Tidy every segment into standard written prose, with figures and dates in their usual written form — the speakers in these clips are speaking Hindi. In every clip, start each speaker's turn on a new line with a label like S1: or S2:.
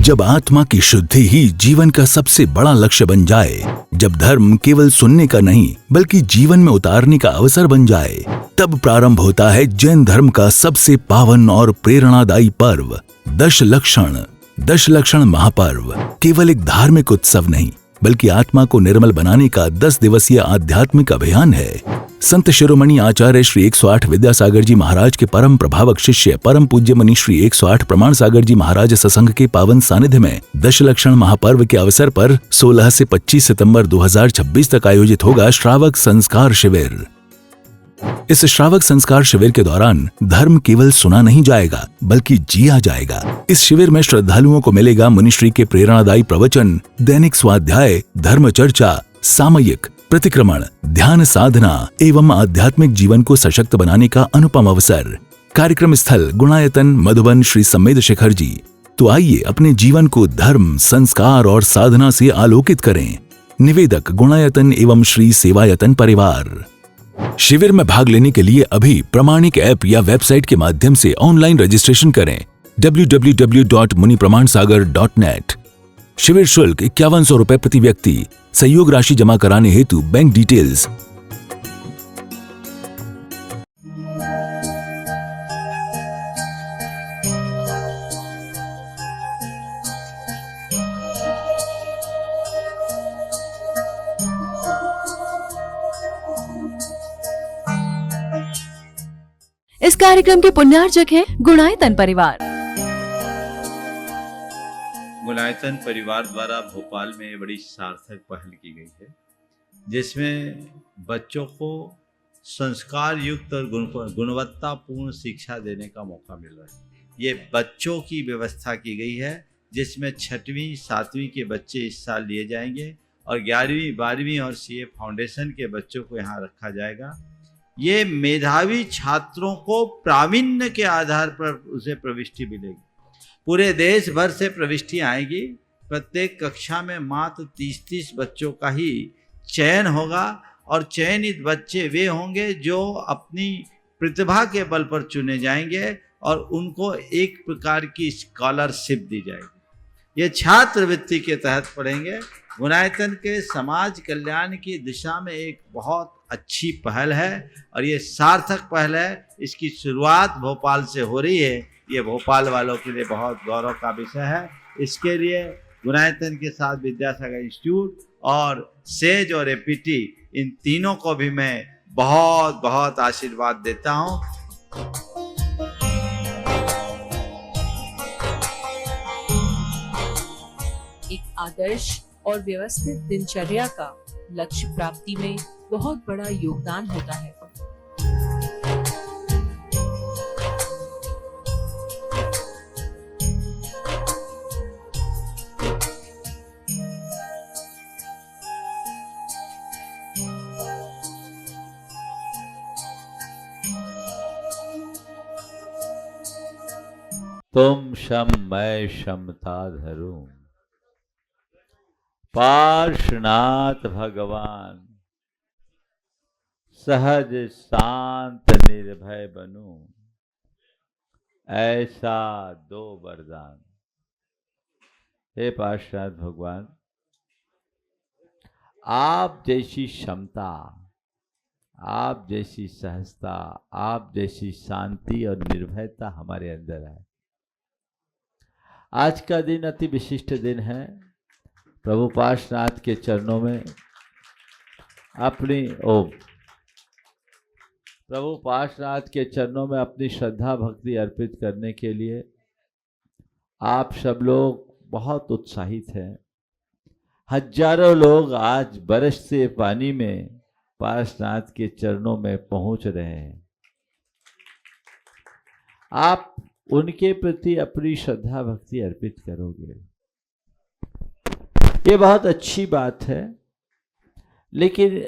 S1: जब आत्मा की शुद्धि ही जीवन का सबसे बड़ा लक्ष्य बन जाए, जब धर्म केवल सुनने का नहीं बल्कि जीवन में उतारने का अवसर बन जाए, तब प्रारंभ होता है जैन धर्म का सबसे पावन और प्रेरणादायी पर्व दशलक्षण। दशलक्षण महापर्व केवल एक धार्मिक उत्सव नहीं बल्कि आत्मा को निर्मल बनाने का 10 दिवसीय आध्यात्मिक अभियान है। संत शिरोमणि आचार्य श्री 108 विद्यासागर जी महाराज के परम प्रभावक शिष्य परम पूज्य मुनि श्री 108 प्रमाण सागर जी महाराज सत्संग के पावन सानिध्य में दशलक्षण महापर्व के अवसर पर 16 से 25 सितंबर 2026 तक आयोजित होगा श्रावक संस्कार शिविर। इस श्रावक संस्कार शिविर के दौरान धर्म केवल सुना नहीं जाएगा बल्कि जिया जाएगा। इस शिविर में श्रद्धालुओं को मिलेगा मुनिश्री के प्रेरणादायी प्रवचन, दैनिक स्वाध्याय, धर्म चर्चा, सामयिक, प्रतिक्रमण, ध्यान साधना एवं आध्यात्मिक जीवन को सशक्त बनाने का अनुपम अवसर। कार्यक्रम स्थल गुणायतन मधुबन श्री सम्मेद शिखर जी। तो आइए अपने जीवन को धर्म, संस्कार और साधना से आलोकित करें। निवेदक गुणायतन एवं श्री सेवायतन परिवार। शिविर में भाग लेने के लिए अभी प्रमाणिक ऐप या वेबसाइट के माध्यम से ऑनलाइन रजिस्ट्रेशन करें www.munipramansagar.net। शिविर शुल्क 5100 रुपए प्रति व्यक्ति। सहयोग राशि जमा कराने हेतु बैंक डिटेल्स।
S2: इस कार्यक्रम के पुण्यार्जक हैं गुणायतन परिवार।
S3: गुणायतन परिवार द्वारा भोपाल में बड़ी सार्थक पहल की गई है, जिसमें बच्चों को संस्कार युक्त और गुणवत्तापूर्ण शिक्षा देने का मौका मिल रहा है। ये बच्चों की व्यवस्था की गई है, जिसमें 6वीं 7वीं के बच्चे इस साल लिए जाएंगे और 11वीं 12वीं और सीए फाउंडेशन के बच्चों को यहाँ रखा जाएगा। ये मेधावी छात्रों को प्रावीण्य के आधार पर उसे प्रविष्टि मिलेगी। पूरे देश भर से प्रविष्टि आएगी। प्रत्येक कक्षा में मात्र 30-30 बच्चों का ही चयन होगा और चयनित बच्चे वे होंगे जो अपनी प्रतिभा के बल पर चुने जाएंगे और उनको एक प्रकार की स्कॉलरशिप दी जाएगी। ये छात्रवृत्ति के तहत पढ़ेंगे। गुणायतन के समाज कल्याण की दिशा में एक बहुत अच्छी पहल है और ये सार्थक पहल है। इसकी शुरुआत भोपाल से हो रही है। ये भोपाल वालों के लिए बहुत गौरव का विषय है। इसके लिए गुणायतन के साथ विद्यासागर इंस्टीट्यूट और सेज और एपीटी, इन तीनों को भी मैं बहुत बहुत आशीर्वाद देता हूँ।
S4: एक आदर्श और व्यवस्थित दिनचर्या का लक्ष्य प्राप्ति में बहुत बड़ा योगदान होता है।
S3: तुम शम मैं शमता धरूं, पार्श्वनाथ भगवान, सहज शांत निर्भय बनूं, ऐसा दो वरदान। हे पार्श्वनाथ भगवान, आप जैसी क्षमता, आप जैसी सहजता, आप जैसी शांति और निर्भयता हमारे अंदर है। आज का दिन अति विशिष्ट दिन है। प्रभु पार्श्वनाथ के चरणों में प्रभु पार्श्वनाथ के चरणों में अपनी श्रद्धा भक्ति अर्पित करने के लिए आप सब लोग बहुत उत्साहित हैं। हजारों लोग आज बरसते पानी में पार्श्वनाथ के चरणों में पहुंच रहे हैं। आप उनके प्रति अपनी श्रद्धा भक्ति अर्पित करोगे, ये बहुत अच्छी बात है। लेकिन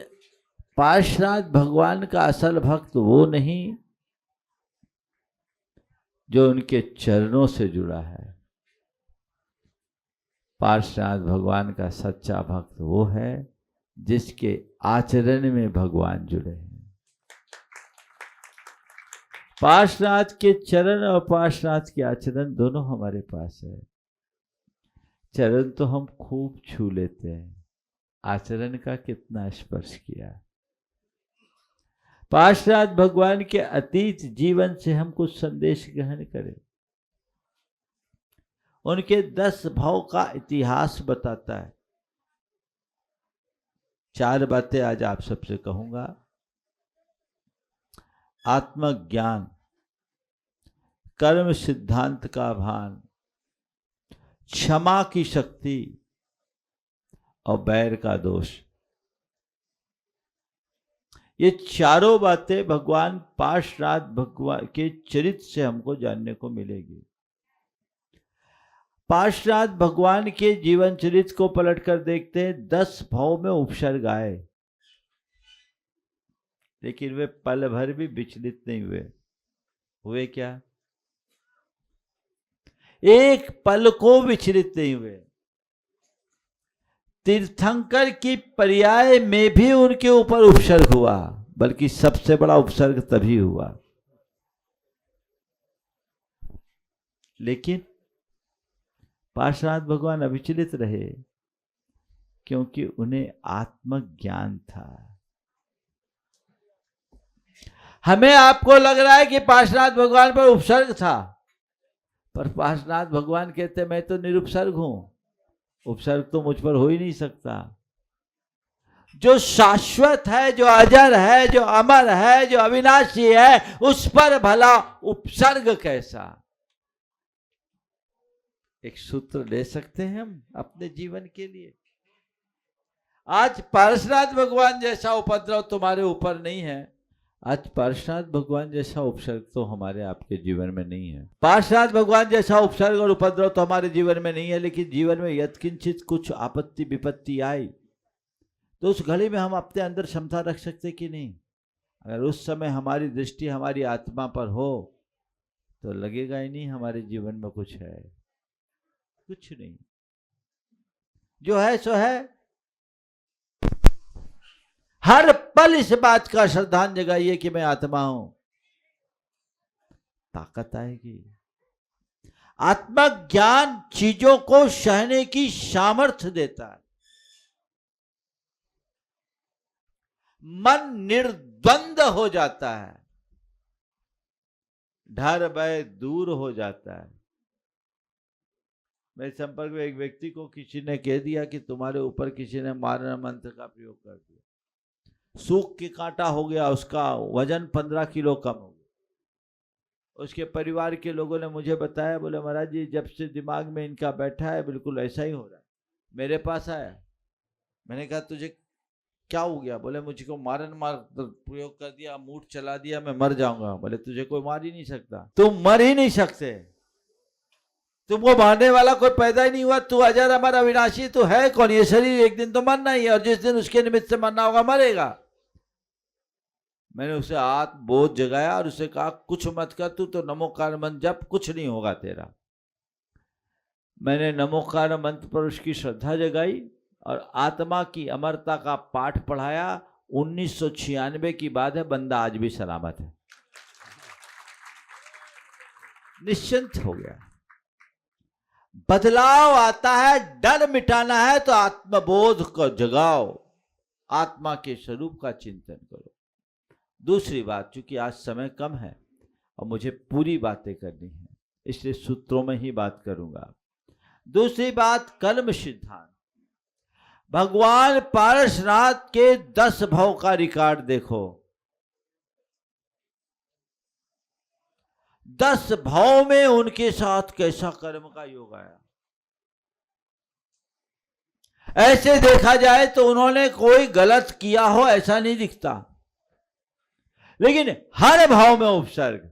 S3: पार्श्वनाथ भगवान का असल भक्त वो नहीं जो उनके चरणों से जुड़ा है। पार्श्वनाथ भगवान का सच्चा भक्त वो है जिसके आचरण में भगवान जुड़े हैं। पार्श्वनाथ के चरण और पार्श्वनाथ के आचरण दोनों हमारे पास है।
S5: चरण तो हम खूब छू लेते हैं, आचरण का कितना स्पर्श किया। पार्श्वनाथ भगवान के अतीत जीवन से हम कुछ संदेश ग्रहण करें। उनके 10 भाव का इतिहास बताता है। 4 बातें आज आप सबसे कहूंगा। आत्मज्ञान, कर्म सिद्धांत का भान, क्षमा की शक्ति और बैर का दोष। ये चारों बातें भगवान पार्श्वनाथ भगवान के चरित्र से हमको जानने को मिलेगी। पार्श्वनाथ भगवान के जीवन चरित्र को पलटकर देखते हैं। 10 भाव में उपसर्ग आए, लेकिन वे पल भर भी विचलित नहीं हुए क्या? एक पल को विचलित नहीं हुए। तीर्थंकर की पर्याय में भी उनके ऊपर उपसर्ग हुआ, बल्कि सबसे बड़ा उपसर्ग तभी हुआ। लेकिन पार्श्वनाथ भगवान अविचलित रहे, क्योंकि उन्हें आत्मज्ञान था। हमें आपको लग रहा है कि पार्श्वनाथ भगवान पर उपसर्ग था, पर पार्श्वनाथ भगवान कहते मैं तो निरुपसर्ग हूं, उपसर्ग तो मुझ पर हो ही नहीं सकता। जो शाश्वत है, जो अजर है, जो अमर है, जो अविनाशी है, उस पर भला उपसर्ग कैसा? एक सूत्र ले सकते हैं हम अपने जीवन के लिए। आज पार्श्वनाथ भगवान जैसा उपद्रव तुम्हारे ऊपर नहीं है, आज पार्श्वनाथ भगवान जैसा उपसर्ग तो हमारे आपके जीवन में नहीं है। पार्श्वनाथ भगवान जैसा उपसर्ग और उपद्रव तो हमारे जीवन में नहीं है, लेकिन जीवन में यत्किंचित कुछ आपत्ति विपत्ति आई तो उस घड़ी में हम अपने अंदर क्षमता रख सकते कि नहीं? अगर उस समय हमारी दृष्टि हमारी आत्मा पर हो तो लगेगा ही नहीं हमारे जीवन में कुछ है। कुछ नहीं, जो है सो है। हर पल इस बात का श्रद्धांजलि जगाइए कि मैं आत्मा हूं, ताकत आएगी। आत्मज्ञान चीजों को सहने की सामर्थ्य देता है। मन निर्द्वंद हो जाता है, डर भय दूर हो जाता है। मेरे संपर्क में एक व्यक्ति को किसी ने कह दिया कि तुम्हारे ऊपर किसी ने मारण मंत्र का प्रयोग कर दिया, सूख के कांटा हो गया, उसका वजन 15 किलो कम हो गया। उसके परिवार के लोगों ने मुझे बताया, बोले महाराज जी जब से दिमाग में इनका बैठा है बिल्कुल ऐसा ही हो रहा है। मेरे पास आया, मैंने कहा तुझे क्या हो गया? बोले मुझको मारण मार प्रयोग कर दिया, मूठ चला दिया, मैं मर जाऊंगा। बोले तुझे कोई मार ही नहीं सकता, तुम मर ही नहीं सकते, तुमको मारने वाला कोई पैदा ही नहीं हुआ। तू अजर अमर अविनाशी, तू है कौन? ये शरीर एक दिन तो मरना ही है, और जिस दिन उसके निमित्त से मरना होगा मरेगा। मैंने उसे हाथ बोध जगाया और उसे कहा कुछ मत कर, तू तो नमोकार मंत्र जप, कुछ नहीं होगा तेरा। मैंने नमोकार मंत्र पर उसकी श्रद्धा जगाई और आत्मा की अमरता का पाठ पढ़ाया। 1996 की बात है, बंदा आज भी सलामत है, निश्चिंत हो गया। बदलाव आता है, डर मिटाना है तो आत्मबोध को जगाओ, आत्मा के स्वरूप का चिंतन करो। दूसरी बात, चूंकि आज समय कम है और मुझे पूरी बातें करनी है, इसलिए सूत्रों में ही बात करूंगा। दूसरी बात, कर्म सिद्धांत। भगवान पार्श्वनाथ के 10 भाव का रिकॉर्ड देखो। 10 भाव में उनके साथ कैसा कर्म का योग आया। ऐसे देखा जाए तो उन्होंने कोई गलत किया हो ऐसा नहीं दिखता, लेकिन हर भाव में उपसर्ग।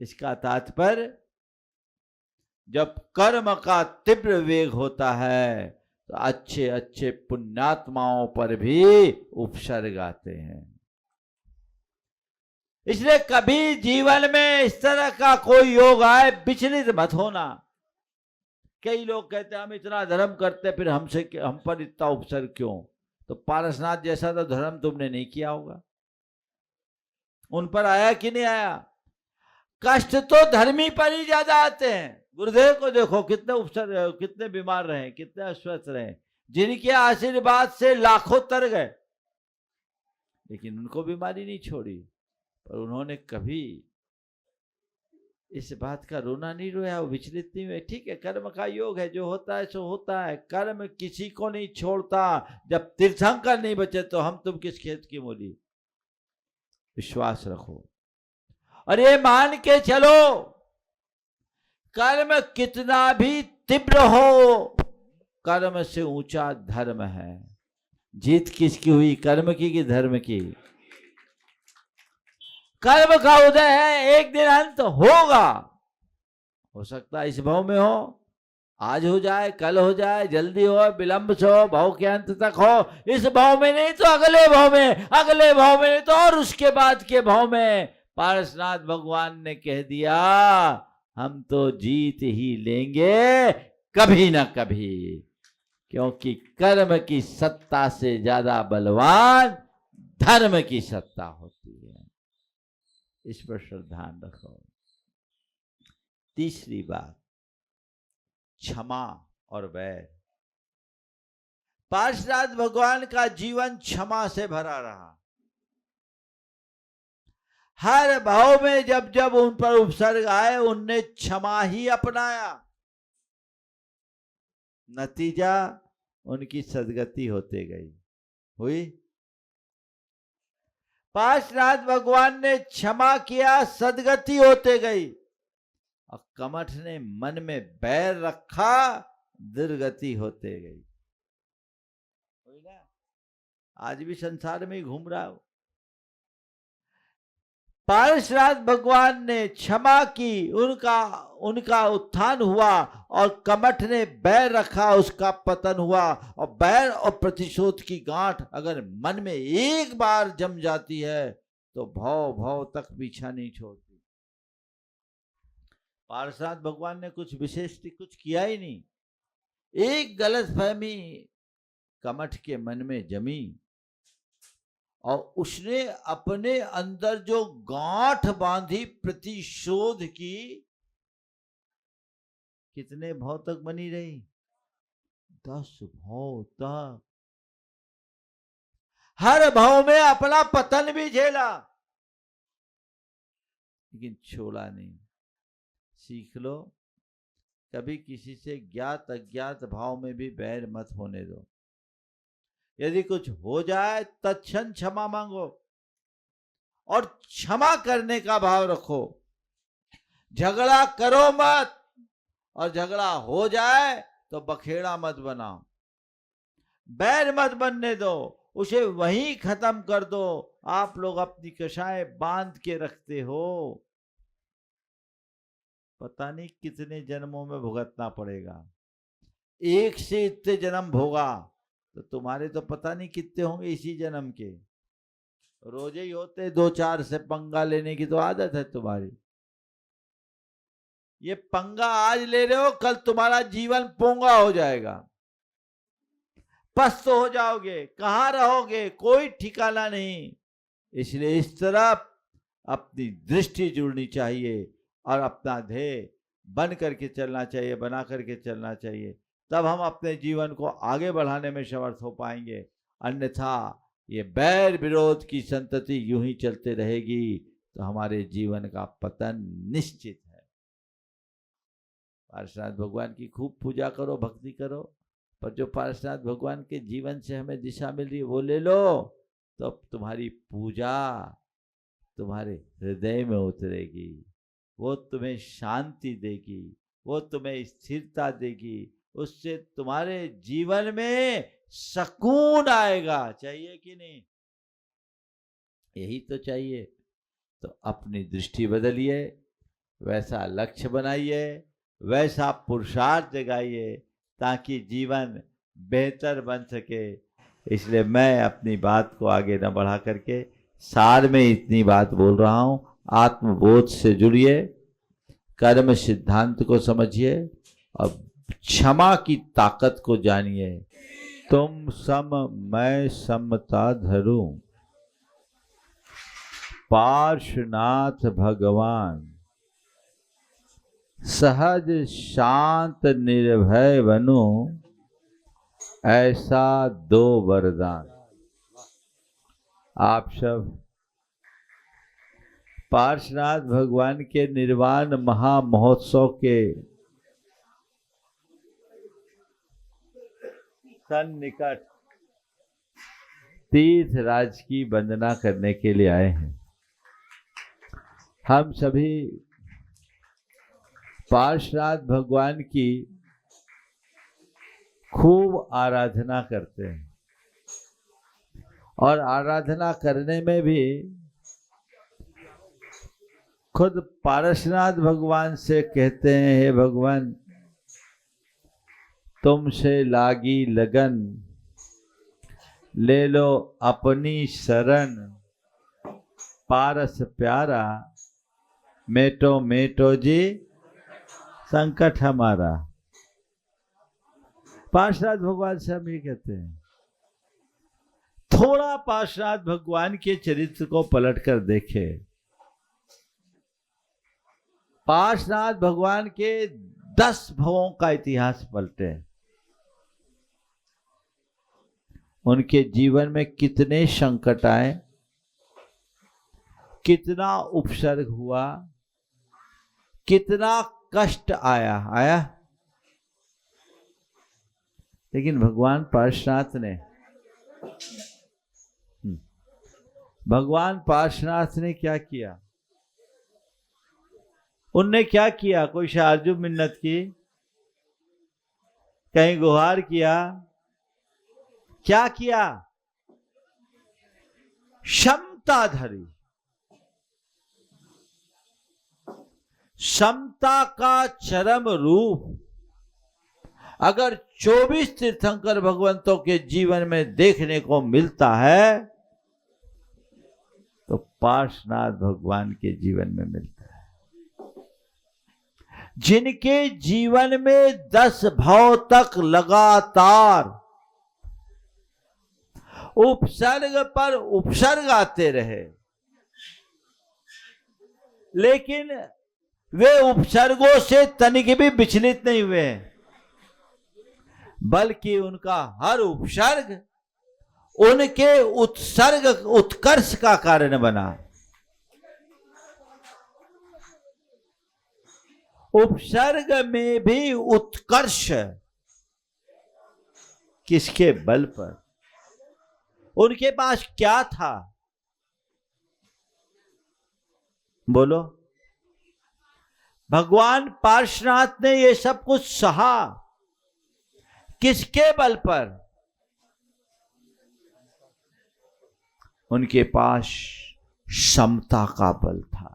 S5: इसका तात्पर्य जब कर्म का तीव्र वेग होता है तो अच्छे अच्छे पुण्यात्माओं पर भी उपसर्ग आते हैं। इसलिए कभी जीवन में इस तरह का कोई योग आए, विचलित मत होना। कई लोग कहते हैं हम इतना धर्म करते फिर हम पर इतना उपसर्ग क्यों? तो पारसनाथ जैसा तो धर्म तुमने नहीं किया होगा। उन पर आया कि नहीं आया? कष्ट तो धर्मी पर ही ज्यादा आते हैं। गुरुदेव को देखो, कितने उपसर, कितने बीमार रहे, कितने अस्वस्थ रहे, जिनके आशीर्वाद से लाखों तर गए, लेकिन उनको बीमारी नहीं छोड़ी। पर उन्होंने कभी इस बात का रोना नहीं रोया, वो विचलित नहीं हुए। ठीक है, कर्म का योग है, जो होता है सो होता है, कर्म किसी को नहीं छोड़ता। जब तीर्थंकर नहीं बचे तो हम तुम किस खेत की मूली। विश्वास रखो और ये मान के चलो, कर्म कितना भी तीव्र हो, कर्म से ऊंचा धर्म है। जीत किसकी हुई, कर्म की कि धर्म की? कर्म का उदय है, एक दिन अंत होगा। हो सकता है इस भाव में हो, आज हो जाए, कल हो जाए, जल्दी हो, विलंब से हो, भाव के अंत तक हो। इस भाव में नहीं तो अगले भाव में, अगले भाव में नहीं तो और उसके बाद के भाव में। पारसनाथ भगवान ने कह दिया, हम तो जीत ही लेंगे कभी ना कभी, क्योंकि कर्म की सत्ता से ज्यादा बलवान धर्म की सत्ता होती है। इस पर श्रद्धा रखो। तीसरी बात, क्षमा और वैर। पार्षनाथ भगवान का जीवन क्षमा से भरा रहा। हर भाव में जब जब उन पर उपसर्ग आए, उनने क्षमा ही अपनाया। नतीजा उनकी सदगति होते गई। हुई? पार्षनाथ भगवान ने क्षमा किया, सदगति होते गई। और कमठ ने मन में बैर रखा, दुर्गति होते गई। हुई ना? आज भी संसार में घूम रहा हो। पार्षनाथ भगवान ने क्षमा की, उनका उत्थान हुआ, और कमठ ने बैर रखा, उसका पतन हुआ। और बैर और प्रतिशोध की गांठ अगर मन में एक बार जम जाती है तो भव भव तक पीछा नहीं छोड़ती। पार्षनाथ भगवान ने कुछ विशेष कुछ किया ही नहीं। एक गलतफहमी कमठ के मन में जमी, और उसने अपने अंदर जो गांठ बांधी प्रतिशोध की, कितने भाव तक बनी रही? 10 भाव तक। हर भाव में अपना पतन भी झेला, लेकिन छोड़ा नहीं। सीख लो, कभी किसी से ज्ञात अज्ञात भाव में भी बैर मत होने दो। यदि कुछ हो जाए तत्क्षण क्षमा मांगो, और क्षमा करने का भाव रखो। झगड़ा करो मत, और झगड़ा हो जाए तो बखेड़ा मत बनाओ। बैर मत बनने दो, उसे वहीं खत्म कर दो। आप लोग अपनी कषाय बांध के रखते हो, पता नहीं कितने जन्मों में भुगतना पड़ेगा। एक से इतने जन्म भोगा तो तुम्हारे तो पता नहीं कितने होंगे इसी जन्म के। रोज ही होते 2-4 से पंगा लेने की तो आदत है तुम्हारी। ये पंगा आज ले रहे हो, कल तुम्हारा जीवन पोंगा हो जाएगा। पस्त हो जाओगे, कहाँ रहोगे, कोई ठिकाना नहीं। इसलिए इस तरफ अपनी दृष्टि जुड़नी चाहिए, और अपना ध्येय बन करके चलना चाहिए, बना करके चलना चाहिए। तब हम अपने जीवन को आगे बढ़ाने में समर्थ हो पाएंगे। अन्यथा ये बैर विरोध की संतति यूं ही चलते रहेगी तो हमारे जीवन का पतन निश्चित है। पार्षनाथ भगवान की खूब पूजा करो, भक्ति करो, पर जो पार्षनाथ भगवान के जीवन से हमें दिशा मिल रही है वो ले लो, तो अब तुम्हारी पूजा तुम्हारे हृदय में उतरेगी। वो तुम्हें शांति देगी, वो तुम्हें स्थिरता देगी, उससे तुम्हारे जीवन में सुकून आएगा। चाहिए कि नहीं? यही तो चाहिए। तो अपनी दृष्टि बदलिए, वैसा लक्ष्य बनाइए, वैसा पुरुषार्थ जगाइए, ताकि जीवन बेहतर बन सके। इसलिए मैं अपनी बात को आगे न बढ़ा करके सार में इतनी बात बोल रहा हूँ। आत्मबोध से जुड़िए, कर्म सिद्धांत को समझिए, और क्षमा की ताकत को जानिए। तुम सम मैं समता धरूं, पार्श्वनाथ भगवान सहज शांत निर्भय बनो, ऐसा दो वरदान। आप सब पार्श्वनाथ भगवान के निर्वाण महामहोत्सव के सन्निकट तीर्थ राज की वंदना करने के लिए आए हैं। हम सभी पार्श्वनाथ भगवान की खूब आराधना करते हैं और आराधना करने में भी खुद पार्श्वनाथ भगवान से कहते हैं, हे भगवान तुमसे लागी लगन, ले लो अपनी शरण, पारस प्यारा, मेटो मेटो जी संकट हमारा। पार्श्वनाथ भगवान से हम ये कहते हैं। थोड़ा पार्श्वनाथ भगवान के चरित्र को पलट कर देखे। पार्श्वनाथ भगवान के 10 भवों का इतिहास पलटे। उनके जीवन में कितने संकट आए, कितना उपसर्ग हुआ, कितना कष्ट आया, लेकिन भगवान पार्श्वनाथ ने क्या किया? उनने क्या किया? कोई शारजू मिन्नत की, कहीं गुहार किया, क्या किया? क्षमता धरी। समता का चरम रूप अगर 24 तीर्थंकर भगवंतों के जीवन में देखने को मिलता है तो पार्श्वनाथ भगवान के जीवन में मिलता है। जिनके जीवन में 10 भाव तक लगातार उपसर्ग पर उपसर्ग आते रहे, लेकिन वे उपसर्गों से तनिक भी विचलित नहीं हुए, बल्कि उनका हर उपसर्ग उनके उत्कर्ष का कारण बना। उपसर्ग में भी उत्कर्ष किसके बल पर? उनके पास क्या था? बोलो। भगवान पार्श्वनाथ ने ये सब कुछ सहा किसके बल पर? उनके पास समता का बल था,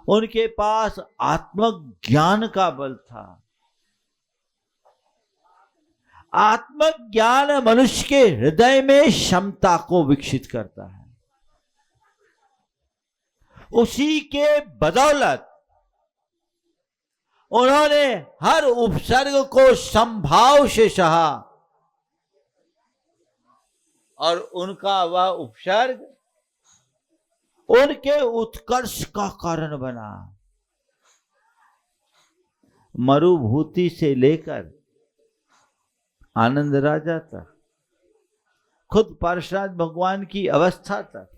S5: उनके पास आत्मज्ञान का बल था। आत्मज्ञान मनुष्य के हृदय में क्षमता को विकसित करता है। उसी के बदौलत उन्होंने हर उपसर्ग को संभाव से सहा और उनका वह उपसर्ग उनके उत्कर्ष का कारण बना। मरुभूति से लेकर आनंद राजा तक, खुद पार्श्वनाथ भगवान की अवस्था तक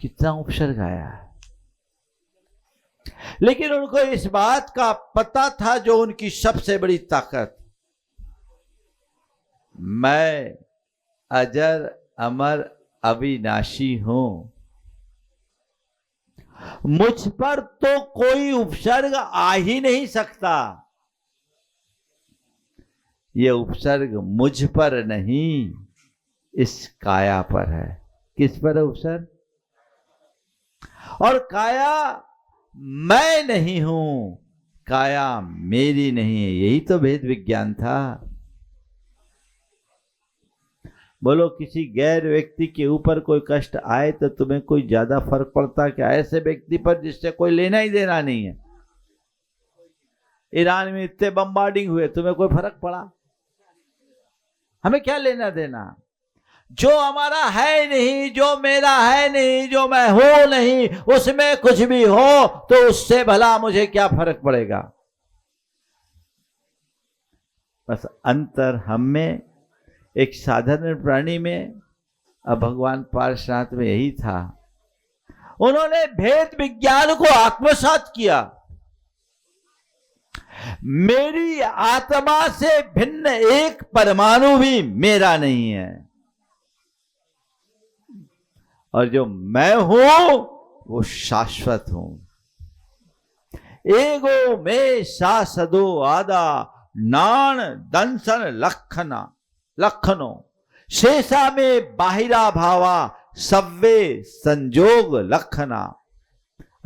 S5: कितना उपसर्ग आया है। लेकिन उनको इस बात का पता था जो उनकी सबसे बड़ी ताकत, मैं अजर अमर अविनाशी हूं, मुझ पर तो कोई उपसर्ग आ ही नहीं सकता। यह उपसर्ग मुझ पर नहीं, इस काया पर है। किस पर है उपसर्ग? और काया मैं नहीं हूं, काया मेरी नहीं है। यही तो भेद विज्ञान था। बोलो, किसी गैर व्यक्ति के ऊपर कोई कष्ट आए तो तुम्हें कोई ज्यादा फर्क पड़ता क्या ऐसे व्यक्ति पर जिससे कोई लेना ही देना नहीं है? ईरान में इतने बम्बार्डिंग हुए, तुम्हें कोई फर्क पड़ा? हमें क्या लेना देना? जो हमारा है नहीं, जो मेरा है नहीं, जो मैं हूं नहीं, उसमें कुछ भी हो तो उससे भला मुझे क्या फर्क पड़ेगा। बस अंतर हम में, एक साधारण प्राणी में, अब भगवान पार्श्वनाथ में यही था। उन्होंने भेद विज्ञान को आत्मसात किया। मेरी आत्मा से भिन्न एक परमाणु भी मेरा नहीं है, और जो मैं हूं वो शाश्वत हूं। एगो में शासदो आदा नान दंसन लखनो शेषा में बाहिरा भावा सव्वे संजोग लखना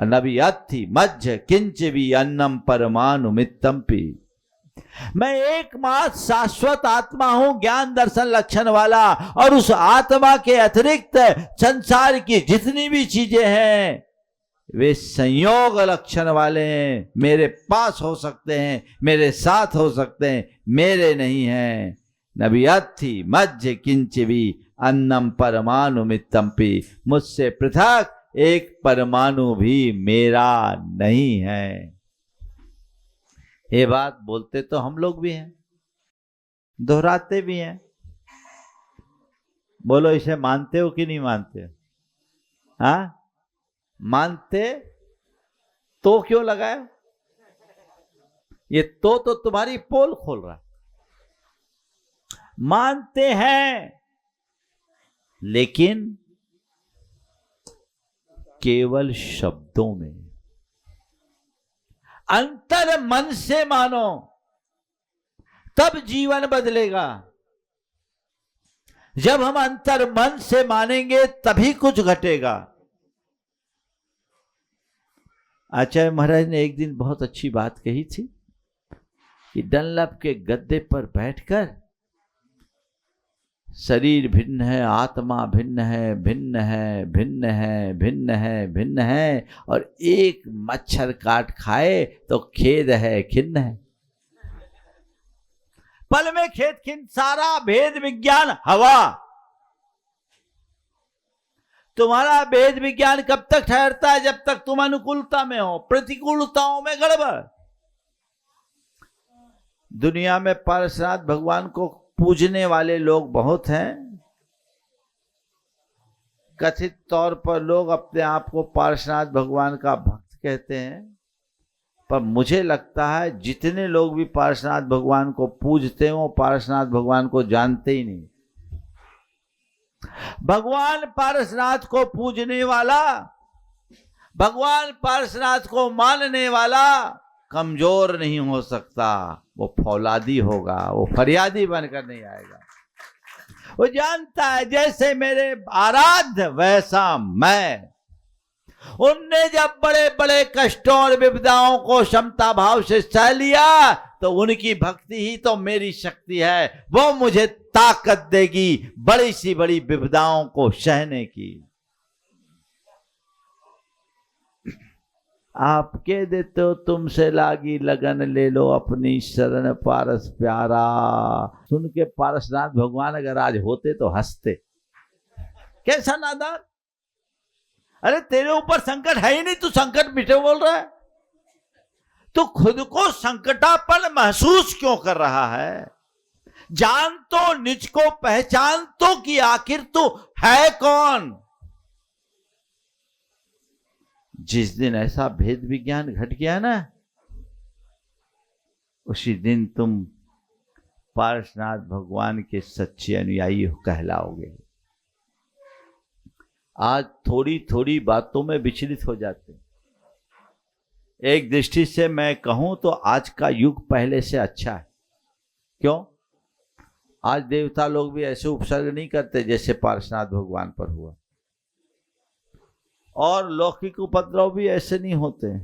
S5: नबी अथि मध्य किंच भी अन्नम परमाणु मित्तम्पि। मैं एकमात्र शाश्वत आत्मा हूं, ज्ञान दर्शन लक्षण वाला, और उस आत्मा के अतिरिक्त संसार की जितनी भी चीजें हैं वे संयोग लक्षण वाले हैं। मेरे पास हो सकते हैं, मेरे साथ हो सकते हैं, मेरे नहीं हैं। नबी अथि मध्य किंच भी अन्नम परमाणु मित्तम्पि। मुझसे पृथक एक परमाणु भी मेरा नहीं है। ये बात बोलते तो हम लोग भी हैं, दोहराते भी हैं। बोलो, इसे मानते हो कि नहीं मानते हो? हाँ, मानते तो क्यों लगाए? ये तो तुम्हारी पोल खोल रहा है। मानते हैं, लेकिन केवल शब्दों में। अंतर मन से मानो, तब जीवन बदलेगा। जब हम अंतर मन से मानेंगे तभी कुछ घटेगा। आचार्य महाराज ने एक दिन बहुत अच्छी बात कही थी कि डनलप के गद्दे पर बैठकर शरीर भिन्न है, आत्मा भिन्न है, भिन्न है, भिन्न है, भिन्न है, भिन्न है, और एक मच्छर काट खाए तो खेद है, खिन्न है। पल में खेद खिन्न, सारा भेद विज्ञान हवा। तुम्हारा भेद विज्ञान कब तक ठहरता है? जब तक तुम अनुकूलता में हो। प्रतिकूलताओं में गड़बड़। दुनिया में पार्श्वनाथ भगवान को पूजने वाले लोग बहुत हैं। कथित तौर पर लोग अपने आप को पार्श्वनाथ भगवान का भक्त कहते हैं, पर मुझे लगता है जितने लोग भी पार्श्वनाथ भगवान को पूजते हैं वो पार्श्वनाथ भगवान को जानते ही नहीं। भगवान पार्श्वनाथ को पूजने वाला, भगवान पार्श्वनाथ को मानने वाला कमजोर नहीं हो सकता। वो फौलादी होगा, वो फरियादी बनकर नहीं आएगा। वो जानता है जैसे मेरे आराध्य वैसा मैं। उनने जब बड़े बड़े कष्टों और विपदाओं को क्षमता भाव से सह लिया तो उनकी भक्ति ही तो मेरी शक्ति है। वो मुझे ताकत देगी बड़ी सी बड़ी विपदाओं को सहने की। आप कह देते हो तुमसे लागी लगन ले लो अपनी शरण पारस प्यारा। सुन के पारसनाथ भगवान अगर आज होते तो हंसते। कैसा नादान! अरे तेरे ऊपर संकट है ही नहीं, तू संकट मिटे बोल रहा है। तू खुद को संकटापन महसूस क्यों कर रहा है? जान तो निज को, पहचान तो कि आखिर तू है कौन। जिस दिन ऐसा भेद विज्ञान घट गया ना, उसी दिन तुम पार्श्वनाथ भगवान के सच्चे अनुयायी कहलाओगे। आज थोड़ी थोड़ी बातों में विचलित हो जाते हैं। एक दृष्टि से मैं कहूं तो आज का युग पहले से अच्छा है। क्यों? आज देवता लोग भी ऐसे उपसर्ग नहीं करते जैसे पार्श्वनाथ भगवान पर हुआ, और लौकिक उपद्रव भी ऐसे नहीं होते।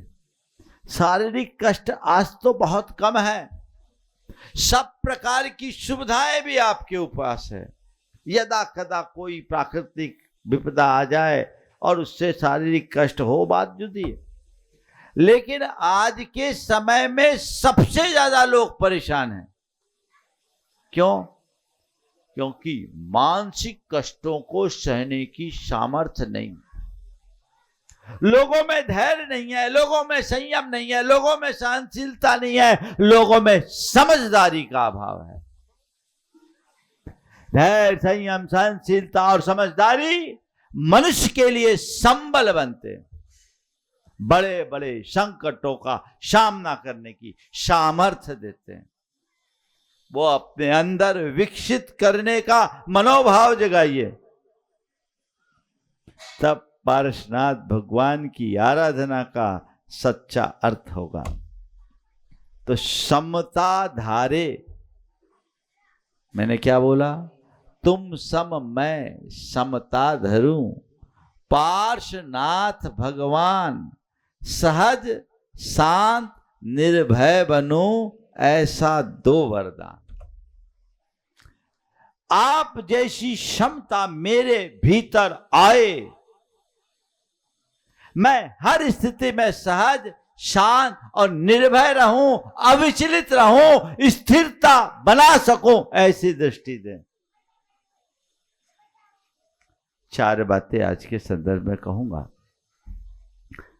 S5: शारीरिक कष्ट आज तो बहुत कम है। सब प्रकार की सुविधाएं भी आपके पास है। यदा कदा कोई प्राकृतिक विपदा आ जाए और उससे शारीरिक कष्ट हो, बात जुदी है। लेकिन आज के समय में सबसे ज्यादा लोग परेशान हैं। क्यों? क्योंकि मानसिक कष्टों को सहने की सामर्थ्य नहीं, लोगों में धैर्य नहीं है, लोगों में संयम नहीं है, लोगों में सहनशीलता नहीं है, लोगों में समझदारी का अभाव है। धैर्य, संयम, सहनशीलता और समझदारी मनुष्य के लिए संबल बनते हैं, बड़े बड़े संकटों का सामना करने की सामर्थ्य देते हैं। वो अपने अंदर विकसित करने का मनोभाव जगाइए, तब पारसनाथ भगवान की आराधना का सच्चा अर्थ होगा। तो समता धारे, मैंने क्या बोला? तुम सम मैं समता धरूं, पार्श्वनाथ भगवान सहज शांत निर्भय बनूं, ऐसा दो वरदान। आप जैसी क्षमता मेरे भीतर आए, मैं हर स्थिति में सहज शांत और निर्भय रहूं, अविचलित रहूं, स्थिरता बना सकूं, ऐसी दृष्टि दें। 4 बातें आज के संदर्भ में कहूंगा।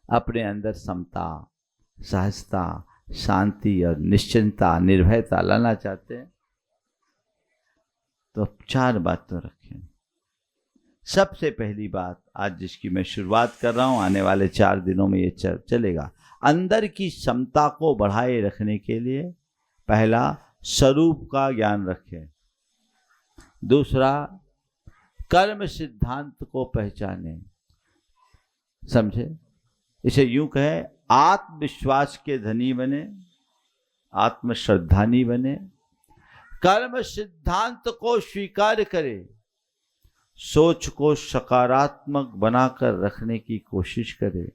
S5: अपने अंदर समता, सहजता, शांति और निश्चिंतता, निर्भयता लाना चाहते हैं तो 4 बातें रखें। सबसे पहली बात आज जिसकी मैं शुरुआत कर रहा हूं, आने वाले 4 दिनों में ये चलेगा। अंदर की समता को बढ़ाए रखने के लिए पहला, स्वरूप का ज्ञान रखें। दूसरा, कर्म सिद्धांत को पहचाने। समझे? इसे यूं कहें, आत्मविश्वास के धनी बने, आत्मश्रद्धानी बने, कर्म सिद्धांत को स्वीकार करे, सोच को सकारात्मक बनाकर रखने की कोशिश करे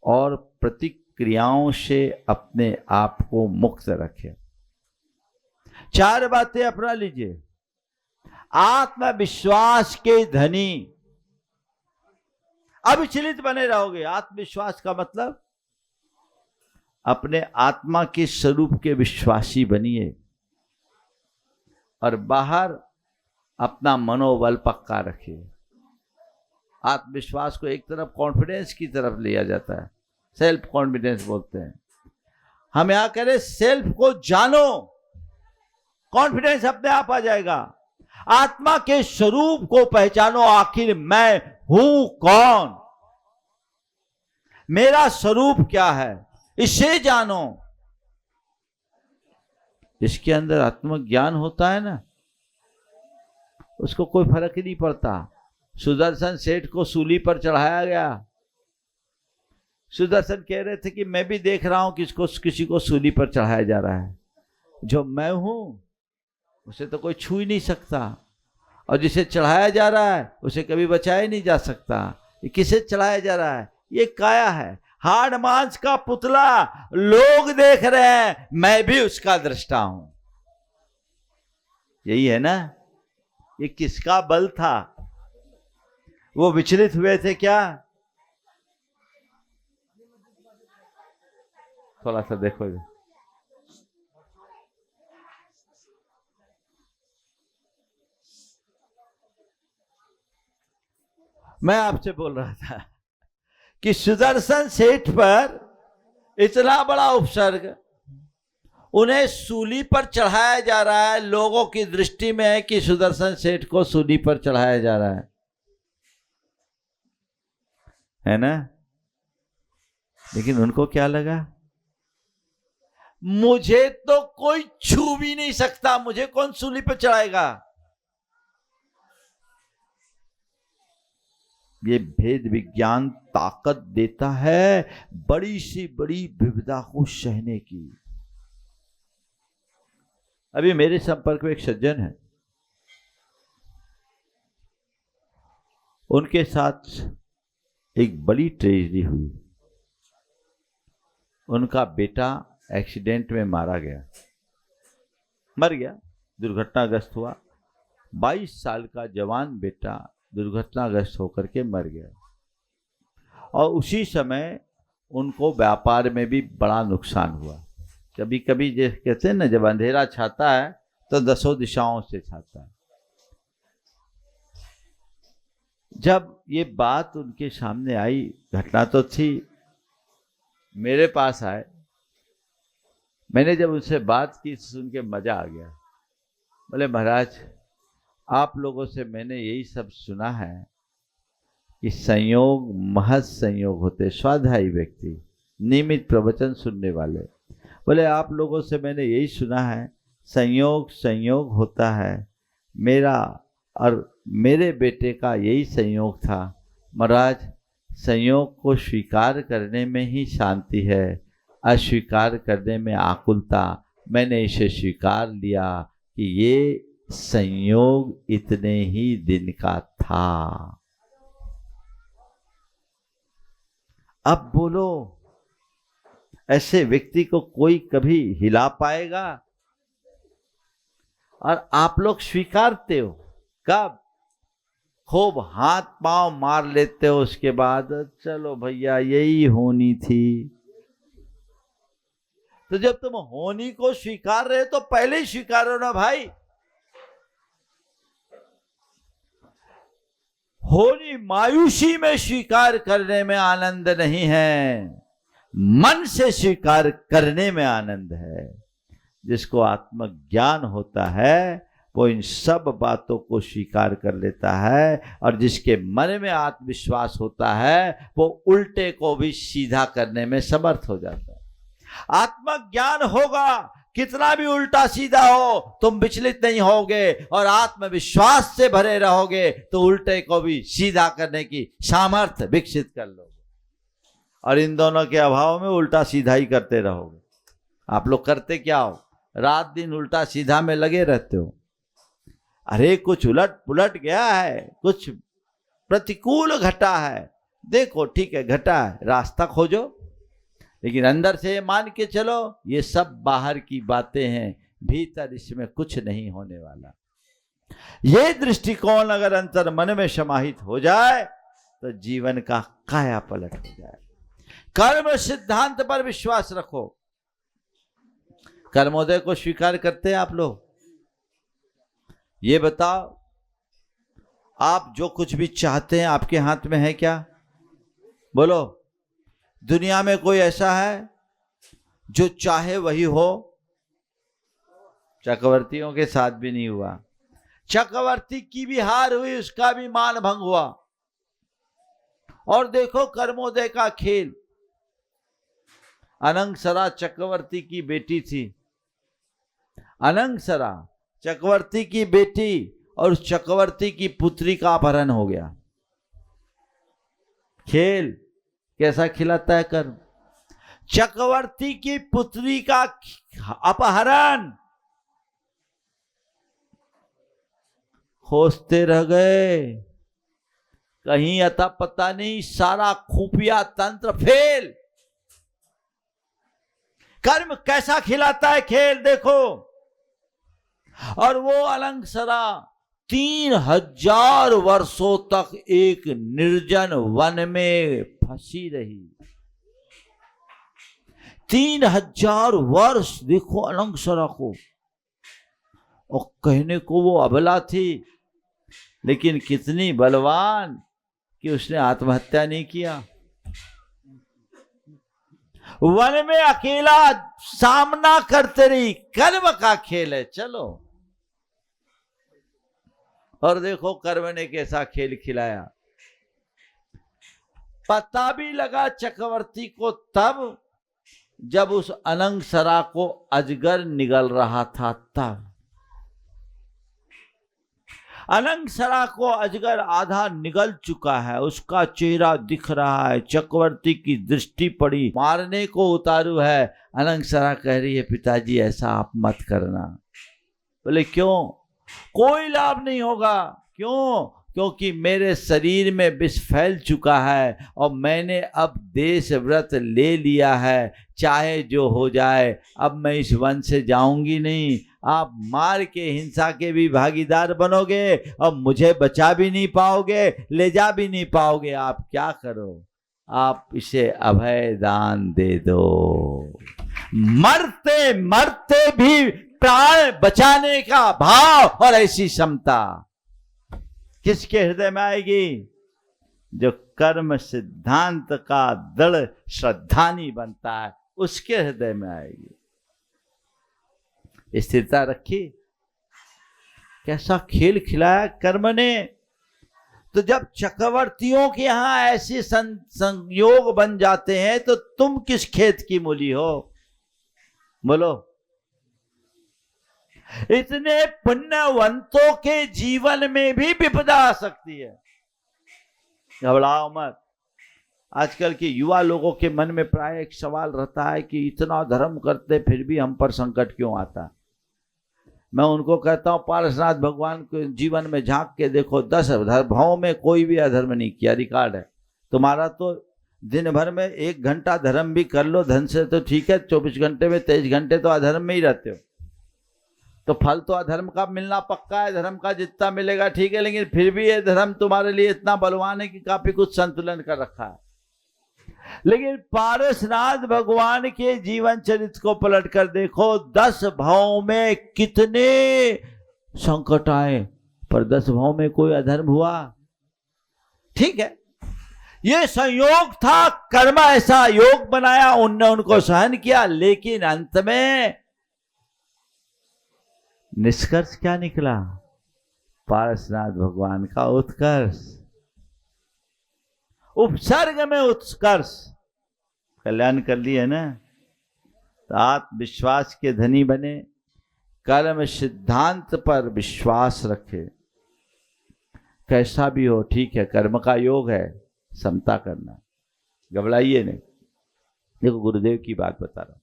S5: और प्रतिक्रियाओं से अपने आप को मुक्त रखे। 4 बातें अपना लीजिए। आत्मविश्वास के धनी, अविचलित बने रहोगे। आत्मविश्वास का मतलब अपने आत्मा के स्वरूप के विश्वासी बनिए और बाहर अपना मनोबल पक्का रखिए। आत्मविश्वास को एक तरफ कॉन्फिडेंस की तरफ लिया जाता है, सेल्फ कॉन्फिडेंस बोलते हैं। हम यहां करें सेल्फ को जानो, कॉन्फिडेंस अपने आप आ जाएगा। आत्मा के स्वरूप को पहचानो, आखिर मैं हूं कौन, मेरा स्वरूप क्या है, इसे जानो। इसके अंदर आत्मज्ञान होता है ना, उसको कोई फर्क ही नहीं पड़ता। सुदर्शन सेठ को सूली पर चढ़ाया गया। सुदर्शन कह रहे थे कि मैं भी देख रहा हूं किसी को सूली पर चढ़ाया जा रहा है। जो मैं हूं उसे तो कोई छू ही नहीं सकता, और जिसे चढ़ाया जा रहा है उसे कभी बचाया ही नहीं जा सकता। ये किसे चढ़ाया जा रहा है? ये काया है, हाड़ मांस का पुतला। लोग देख रहे हैं, मैं भी उसका दृष्टा हूं। यही है ना? ये किसका बल था? वो विचलित हुए थे क्या? थोड़ा सा देखो। मैं आपसे बोल रहा था कि सुदर्शन सेठ पर इतना बड़ा उपसर्ग, उन्हें सूली पर चढ़ाया जा रहा है। लोगों की दृष्टि में है कि सुदर्शन सेठ को सूली पर चढ़ाया जा रहा है ना? लेकिन उनको क्या लगा? मुझे तो कोई छू भी नहीं सकता, मुझे कौन सूली पर चढ़ाएगा? ये भेद विज्ञान ताकत देता है बड़ी सी बड़ी विविधता को सहने की। अभी मेरे संपर्क में एक सज्जन है, उनके साथ एक बड़ी ट्रेजेडी हुई। उनका बेटा एक्सीडेंट में मारा गया, मर गया, दुर्घटनाग्रस्त हुआ। 22 साल का जवान बेटा दुर्घटनाग्रस्त होकर के मर गया। और उसी समय उनको व्यापार में भी बड़ा नुकसान हुआ। कभी कभी जो कहते हैं ना, जब अंधेरा छाता है तो 10 दिशाओं से छाता है। जब ये बात उनके सामने आई, घटना तो थी, मेरे पास आए, मैंने जब उनसे बात की सुन के मजा आ गया। बोले महाराज, आप लोगों से मैंने यही सब सुना है कि संयोग महज संयोग होते, स्वाध्यायी व्यक्ति, नियमित प्रवचन सुनने वाले। बोले आप लोगों से मैंने यही सुना है संयोग संयोग होता है। मेरा और मेरे बेटे का यही संयोग था। महाराज, संयोग को स्वीकार करने में ही शांति है, अस्वीकार करने में आकुलता। मैंने इसे स्वीकार लिया कि ये संयोग इतने ही दिन का था। अब बोलो, ऐसे व्यक्ति को कोई कभी हिला पाएगा? और आप लोग स्वीकारते हो कब? खूब हाथ पांव मार लेते हो, उसके बाद चलो भैया यही होनी थी। तो जब तुम होनी को स्वीकार रहे तो पहले ही स्वीकारो ना भाई। होनी मायूसी में स्वीकार करने में आनंद नहीं है, मन से स्वीकार करने में आनंद है। जिसको आत्मज्ञान होता है वो इन सब बातों को स्वीकार कर लेता है, और जिसके मन में आत्मविश्वास होता है वो उल्टे को भी सीधा करने में समर्थ हो जाता है। आत्मज्ञान होगा, कितना भी उल्टा सीधा हो तुम विचलित नहीं होगे, और आत्मविश्वास से भरे रहोगे तो उल्टे को भी सीधा करने की सामर्थ्य विकसित कर लोगे। और इन दोनों के अभाव में उल्टा सीधा ही करते रहोगे। आप लोग करते क्या हो? रात दिन उल्टा सीधा में लगे रहते हो। अरे कुछ उलट पुलट गया है, कुछ प्रतिकूल घटा है, देखो ठीक है घटा है, रास्ता खोजो। लेकिन अंदर से मान के चलो ये सब बाहर की बातें हैं, भीतर इसमें कुछ नहीं होने वाला। ये दृष्टिकोण अगर अंतर मन में समाहित हो जाए तो जीवन का काया पलट हो जाए। कर्म सिद्धांत पर विश्वास रखो। कर्मोदय को स्वीकार करते हैं आप लोग? ये बताओ, आप जो कुछ भी चाहते हैं आपके हाथ में है क्या? बोलो, दुनिया में कोई ऐसा है जो चाहे वही हो? चक्रवर्तियों के साथ भी नहीं हुआ। चक्रवर्ती की भी हार हुई, उसका भी मान भंग हुआ। और देखो कर्मोदय का खेल। अनंगसरा चक्रवर्ती की बेटी थी। अनंगसरा चक्रवर्ती की बेटी और उस चक्रवर्ती की पुत्री का अपहरण हो गया। खेल कैसा खिलाता है कर्म। चक्रवर्ती की पुत्री का अपहरण, खोजते रह गए, कहीं अता पता नहीं, सारा खुफिया तंत्र फेल। कर्म कैसा खिलाता है खेल देखो। और वो अनंगसरा 3000 वर्षों तक एक निर्जन वन में फंसी रही। 3000 वर्ष देखो अनंगसरा को। और कहने को वो अबला थी, लेकिन कितनी बलवान कि उसने आत्महत्या नहीं किया। वन में अकेला सामना करते रही। कर्म का खेल है, चलो। और देखो कर्म ने कैसा खेल खिलाया। पता भी लगा चक्रवर्ती को तब जब उस अनंगसरा को अजगर निगल रहा था। तब अनंगसरा को अजगर आधा निगल चुका है, उसका चेहरा दिख रहा है। चक्रवर्ती की दृष्टि पड़ी, मारने को उतारू है। अनंगसरा कह रही है पिताजी ऐसा आप मत करना। बोले क्यों? कोई लाभ नहीं होगा। क्यों? क्योंकि मेरे शरीर में विष फैल चुका है और मैंने अब देश व्रत ले लिया है। चाहे जो हो जाए, अब मैं इस वन से जाऊंगी नहीं। आप मार के हिंसा के भी भागीदार बनोगे और मुझे बचा भी नहीं पाओगे, ले जा भी नहीं पाओगे। आप क्या करो? आप इसे अभय दान दे दो। मरते मरते भी प्राण बचाने का भाव और ऐसी क्षमता किसके हृदय में आएगी? जो कर्म सिद्धांत का दृढ़ श्रद्धानी बनता है उसके हृदय में आएगी। स्थिरता रखी, कैसा खेल खिलाया कर्म ने। तो जब चक्रवर्तियों के यहां ऐसे संयोग बन जाते हैं तो तुम किस खेत की मूली हो, बोलो। इतने पुण्यवंतों के जीवन में भी विपदा आ सकती है, घबराओ मत। आजकल के युवा लोगों के मन में प्राय एक सवाल रहता है कि इतना धर्म करते फिर भी हम पर संकट क्यों आता। मैं उनको कहता हूं पारसनाथ भगवान के जीवन में झांक के देखो, 10 भावों में कोई भी अधर्म नहीं किया, रिकॉर्ड है तुम्हारा। तो दिन भर में 1 घंटा धर्म भी कर लो धन से तो ठीक है, 24 घंटे में 23 घंटे तो अधर्म में ही रहते हो, तो फल तो अधर्म का मिलना पक्का है। धर्म का जितना मिलेगा ठीक है, लेकिन फिर भी ये धर्म तुम्हारे लिए इतना बलवान है कि काफी कुछ संतुलन कर रखा है। लेकिन पारसनाथ भगवान के जीवन चरित्र को पलट कर देखो, 10 भावों में कितने संकट आए पर 10 भावों में कोई अधर्म हुआ। ठीक है, ये संयोग था, कर्म ऐसा योग बनाया, उनने उनको सहन किया, लेकिन अंत में निष्कर्ष क्या निकला? पारसनाथ भगवान का उत्कर्ष, उपसर्ग में उत्कर्ष। कल्याण कर लिया ना, तो आत्मविश्वास के धनी बने, कर्म सिद्धांत पर विश्वास रखे। कैसा भी हो ठीक है, कर्म का योग है, समता करना, घबराइए नहीं। देखो गुरुदेव की बात बता रहा हूं।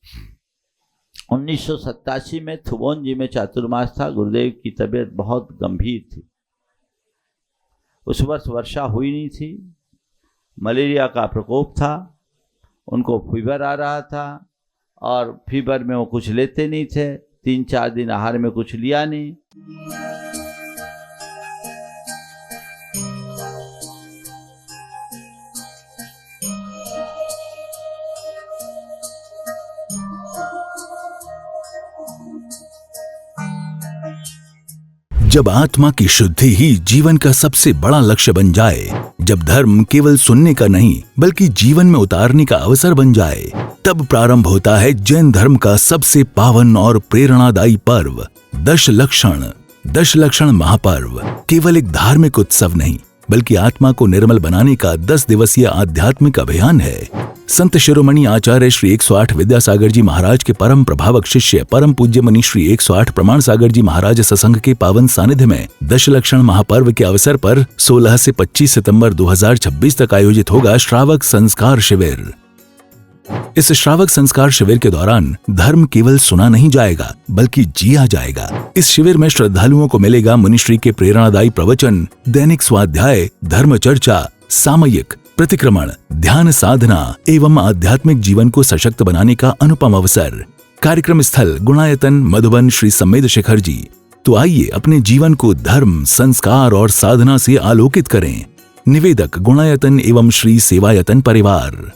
S5: 1987 में थुबोन जी में चातुर्मास था। गुरुदेव की तबीयत बहुत गंभीर थी। उस वर्ष वर्षा हुई नहीं थी, मलेरिया का प्रकोप था, उनको फीवर आ रहा था और फीवर में वो कुछ लेते नहीं थे। 3-4 दिन आहार में कुछ लिया नहीं।
S1: जब आत्मा की शुद्धि ही जीवन का सबसे बड़ा लक्ष्य बन जाए, जब धर्म केवल सुनने का नहीं बल्कि जीवन में उतारने का अवसर बन जाए, तब प्रारंभ होता है जैन धर्म का सबसे पावन और प्रेरणादायी पर्व दशलक्षण महापर्व। केवल एक धार्मिक उत्सव नहीं बल्कि आत्मा को निर्मल बनाने का 10 दिवसीय आध्यात्मिक अभियान है। संत शिरोमणि आचार्य श्री 108 विद्यासागर जी महाराज के परम प्रभावक शिष्य परम पूज्य मुनि श्री 108 प्रमाण सागर जी महाराज सत्संग के पावन सानिध्य में दशलक्षण महापर्व के अवसर पर 16 से 25 सितंबर 2026 तक आयोजित होगा श्रावक संस्कार शिविर। इस श्रावक संस्कार शिविर के दौरान धर्म केवल सुना नहीं जाएगा बल्कि जिया जाएगा। इस शिविर में श्रद्धालुओं को मिलेगा मुनिश्री के प्रेरणादायी प्रवचन, दैनिक स्वाध्याय, धर्म चर्चा, सामयिक, प्रतिक्रमण, ध्यान साधना एवं आध्यात्मिक जीवन को सशक्त बनाने का अनुपम अवसर। कार्यक्रम स्थल गुणायतन मधुबन श्री सम्मेद शिखर जी। तो आइए अपने जीवन को धर्म, संस्कार और साधना से आलोकित करें। निवेदक गुणायतन एवं श्री सेवायतन परिवार।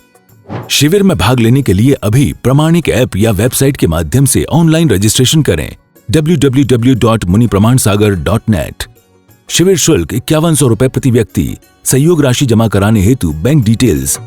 S1: शिविर में भाग लेने के लिए अभी प्रमाणिक ऐप या वेबसाइट के माध्यम से ऑनलाइन रजिस्ट्रेशन करें www.munipramansagar.net। शिविर शुल्क 5100 रुपए प्रति व्यक्ति। सहयोग राशि जमा कराने हेतु बैंक डिटेल्स